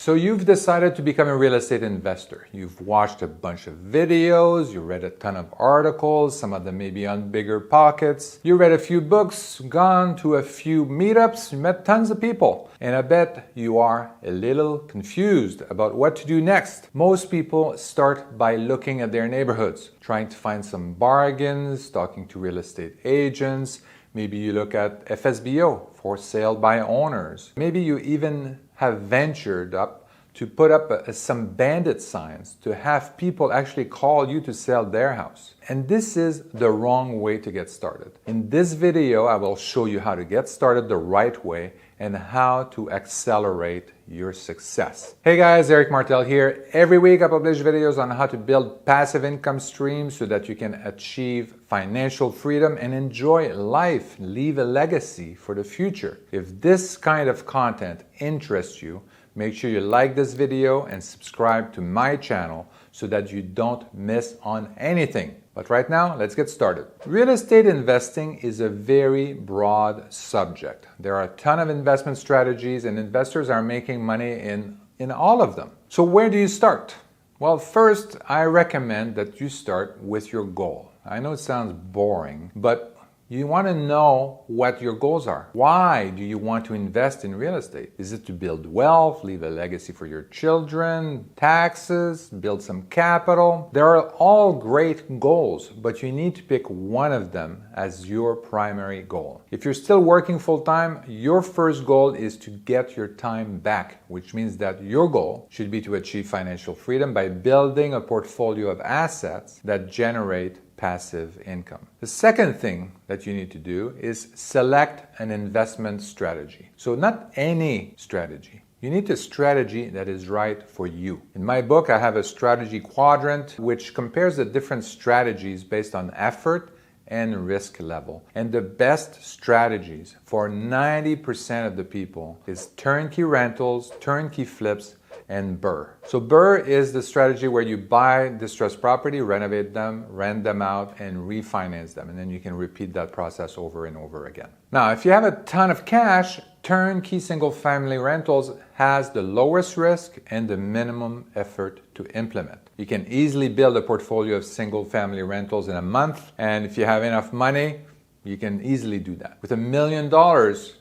So you've decided to become a real estate investor. You've watched a bunch of videos, you read a ton of articles, some of them maybe on Bigger Pockets. You read a few books, gone to a few meetups, you met tons of people. And I bet you are a little confused about what to do next. Most people start by looking at their neighborhoods, trying to find some bargains, talking to real estate agents. Maybe you look at FSBO, for sale by owners. Maybe you even have ventured up to put up some bandit signs to have people actually call you to sell their house. And this is the wrong way to get started. In this video, I will show you how to get started the right way and how to accelerate your success. Hey guys, Eric Martel here. Every week I publish videos on how to build passive income streams so that you can achieve financial freedom and enjoy life, leave a legacy for the future. If this kind of content interests you, make sure you like this video and subscribe to my channel so that you don't miss on anything. But right now, let's get started. Real estate investing is a very broad subject. There are a ton of investment strategies and investors are making money in all of them. So where do you start? Well, first, I recommend that you start with your goal. I know it sounds boring, but you want to know what your goals are. Why do you want to invest in real estate? Is it to build wealth, leave a legacy for your children, taxes, build some capital? They are all great goals, but you need to pick one of them as your primary goal. If you're still working full-time, your first goal is to get your time back, which means that your goal should be to achieve financial freedom by building a portfolio of assets that generate passive income. The second thing that you need to do is select an investment strategy. So not any strategy. You need a strategy that is right for you. In my book, I have a strategy quadrant which compares the different strategies based on effort and risk level. And the best strategies for 90% of the people is turnkey rentals, turnkey flips, and BRRRR. So BRRRR is the strategy where you buy distressed property, renovate them, rent them out, and refinance them. And then you can repeat that process over and over again. Now, if you have a ton of cash, turnkey single-family rentals has the lowest risk and the minimum effort to implement. You can easily build a portfolio of single-family rentals in a month, and if you have enough money, you can easily do that. With $1 million,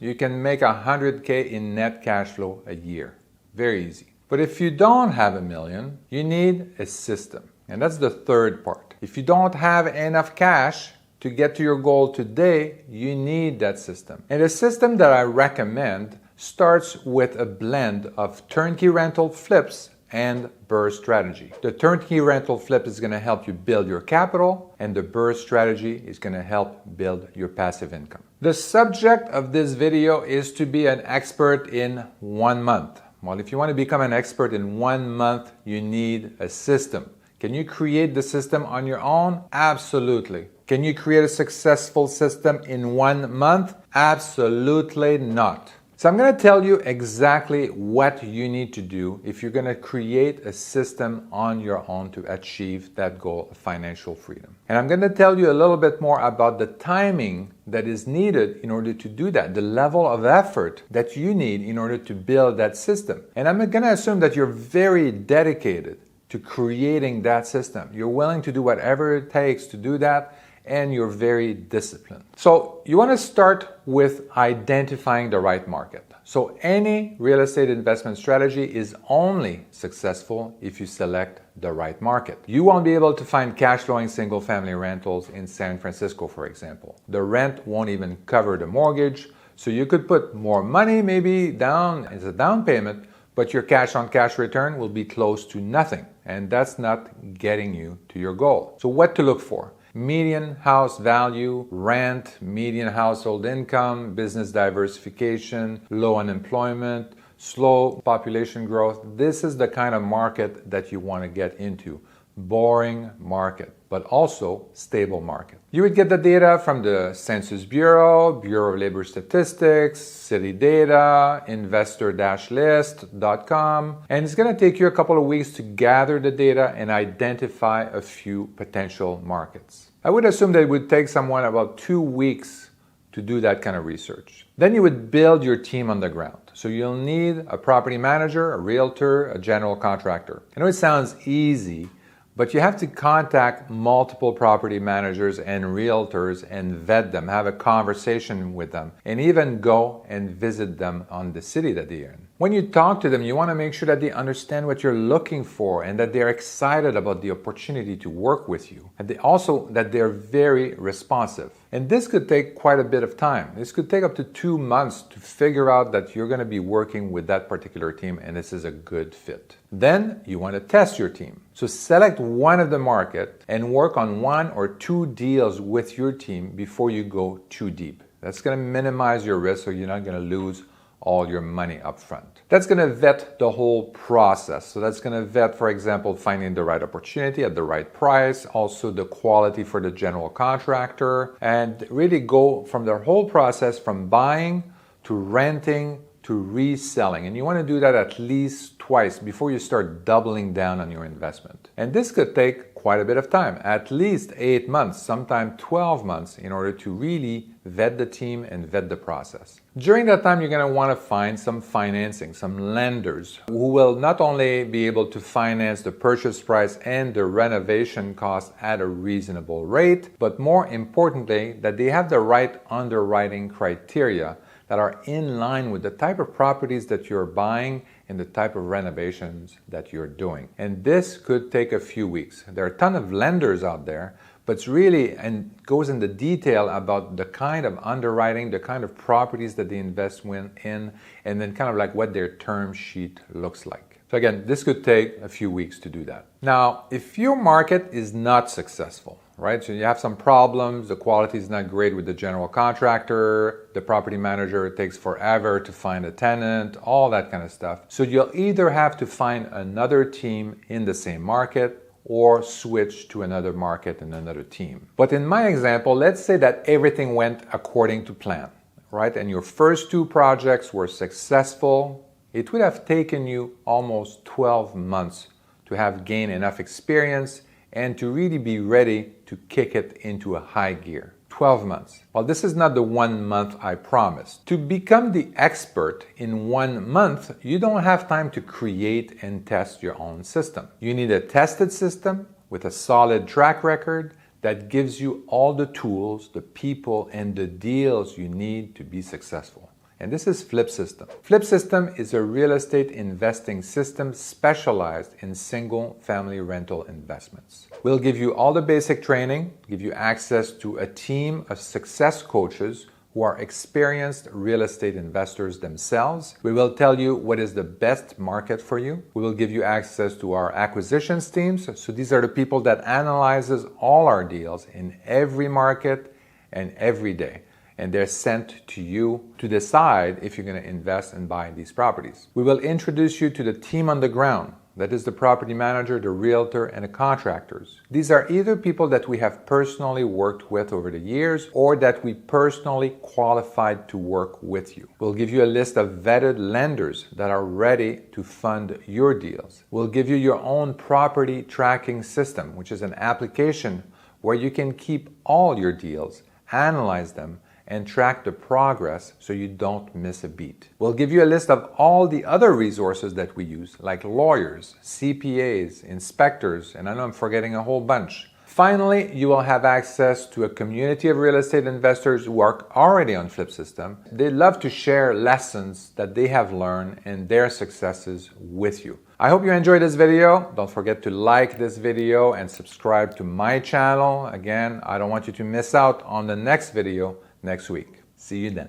you can make $100K in net cash flow a year. Very easy. But if you don't have $1 million, you need a system. And that's the third part. If you don't have enough cash to get to your goal today, you need that system. And the system that I recommend starts with a blend of turnkey rental flips and BRRRR strategy. The turnkey rental flip is going to help you build your capital, and the BRRRR strategy is going to help build your passive income. The subject of this video is to be an expert in 1 month. Well, if you want to become an expert in 1 month, you need a system. Can you create the system on your own? Absolutely. Can you create a successful system in 1 month? Absolutely not. So I'm going to tell you exactly what you need to do if you're going to create a system on your own to achieve that goal of financial freedom. And I'm going to tell you a little bit more about the timing that is needed in order to do that, the level of effort that you need in order to build that system. And I'm going to assume that you're very dedicated to creating that system. You're willing to do whatever it takes to do that, and you're very disciplined. So you want to start with identifying the right market. So any real estate investment strategy is only successful if you select the right market. You won't be able to find cash flowing single family rentals in San Francisco, for example. The rent won't even cover the mortgage, so you could put more money maybe down as a down payment, but your cash on cash return will be close to nothing. And that's not getting you to your goal. So what to look for? Median house value, rent, median household income, business diversification, low unemployment, slow population growth. This is the kind of market that you want to get into. Boring market, but also stable market. You would get the data from the Census Bureau, Bureau of Labor Statistics, city data, investor-list.com, and it's going to take you a couple of weeks to gather the data and identify a few potential markets. I would assume that it would take someone about 2 weeks to do that kind of research. Then you would build your team on the ground. So you'll need a property manager, a realtor, a general contractor. I know it sounds easy, but you have to contact multiple property managers and realtors and vet them, have a conversation with them, and even go and visit them on the city that they're in. When you talk to them, you want to make sure that they understand what you're looking for and that they're excited about the opportunity to work with you. And that they're very responsive. And this could take quite a bit of time. This could take up to 2 months to figure out that you're going to be working with that particular team and this is a good fit. Then you want to test your team. So select one of the market and work on 1 or 2 deals with your team before you go too deep. That's going to minimize your risk so you're not going to lose all your money up front. That's going to vet the whole process. So that's going to vet, for example, finding the right opportunity at the right price, also the quality for the general contractor, and really go from the whole process from buying to renting to reselling. And you want to do that at least twice before you start doubling down on your investment. And this could take quite a bit of time, at least 8 months, sometimes 12 months, in order to really vet the team and vet the process. During that time, you're going to want to find some financing, some lenders who will not only be able to finance the purchase price and the renovation cost at a reasonable rate, but more importantly, that they have the right underwriting criteria that are in line with the type of properties that you're buying and the type of renovations that you're doing. And this could take a few weeks. There are a ton of lenders out there, but it's really and goes into detail about the kind of underwriting, the kind of properties that they invest in, and then kind of like what their term sheet looks like. So again, this could take a few weeks to do that. Now, if your market is not successful, right? So you have some problems, the quality is not great with the general contractor, the property manager, it takes forever to find a tenant, all that kind of stuff. So you'll either have to find another team in the same market or switch to another market and another team. But in my example, let's say that everything went according to plan, right? And your first 2 projects were successful. It would have taken you almost 12 months to have gained enough experience and to really be ready to kick it into a high gear. 12 months. Well, this is not the 1 month I promised. To become the expert in 1 month, you don't have time to create and test your own system. You need a tested system with a solid track record that gives you all the tools, the people, and the deals you need to be successful. And this is FlipSystem. FlipSystem is a real estate investing system specialized in single-family rental investments. We'll give you all the basic training, give you access to a team of success coaches who are experienced real estate investors themselves. We will tell you what is the best market for you. We will give you access to our acquisitions teams. So these are the people that analyzes all our deals in every market and every day. And they're sent to you to decide if you're going to invest and buy these properties. We will introduce you to the team on the ground. That is the property manager, the realtor, and the contractors. These are either people that we have personally worked with over the years or that we personally qualified to work with you. We'll give you a list of vetted lenders that are ready to fund your deals. We'll give you your own property tracking system, which is an application where you can keep all your deals, analyze them, and track the progress so you don't miss a beat. We'll give you a list of all the other resources that we use, like lawyers, CPAs, inspectors, and I know I'm forgetting a whole bunch. Finally, you will have access to a community of real estate investors who are already on FlipSystem. They love to share lessons that they have learned and their successes with you. I hope you enjoyed this video. Don't forget to like this video and subscribe to my channel. Again, I don't want you to miss out on the next video next week. See you then.